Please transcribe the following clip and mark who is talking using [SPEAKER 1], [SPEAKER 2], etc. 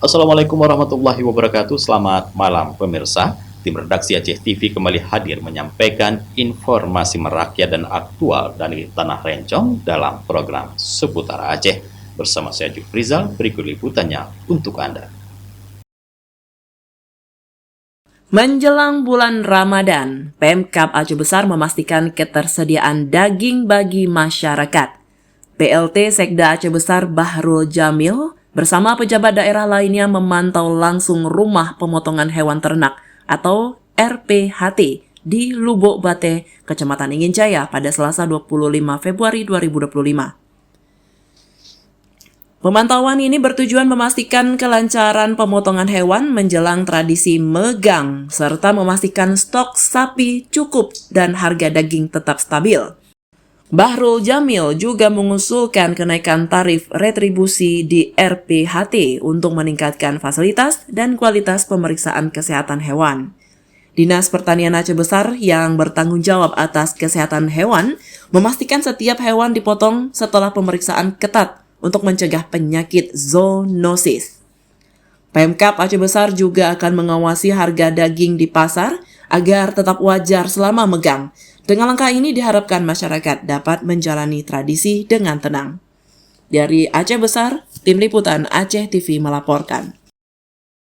[SPEAKER 1] Assalamualaikum warahmatullahi wabarakatuh. Selamat malam pemirsa. Tim redaksi Aceh TV kembali hadir menyampaikan informasi merakyat dan aktual dari Tanah Rencong dalam program Seputar Aceh. Bersama saya Jufrizal, berikut liputannya untuk Anda.
[SPEAKER 2] Menjelang bulan Ramadan, Pemkab Aceh Besar memastikan ketersediaan daging bagi masyarakat. PLT Sekda Aceh Besar Bahrul Jamil bersama pejabat daerah lainnya memantau langsung rumah pemotongan hewan ternak atau RPHT di Lubuk Bate, Kecamatan Ingin Jaya pada Selasa 25 Februari 2025. Pemantauan ini bertujuan memastikan kelancaran pemotongan hewan menjelang tradisi megang, serta memastikan stok sapi cukup dan harga daging tetap stabil. Bahrul Jamil juga mengusulkan kenaikan tarif retribusi di RPHT untuk meningkatkan fasilitas dan kualitas pemeriksaan kesehatan hewan. Dinas Pertanian Aceh Besar yang bertanggung jawab atas kesehatan hewan memastikan setiap hewan dipotong setelah pemeriksaan ketat untuk mencegah penyakit zoonosis. Pemkab Aceh Besar juga akan mengawasi harga daging di pasar agar tetap wajar selama megang. Dengan langkah ini diharapkan masyarakat dapat menjalani tradisi dengan tenang. Dari Aceh Besar, Tim Liputan Aceh TV melaporkan.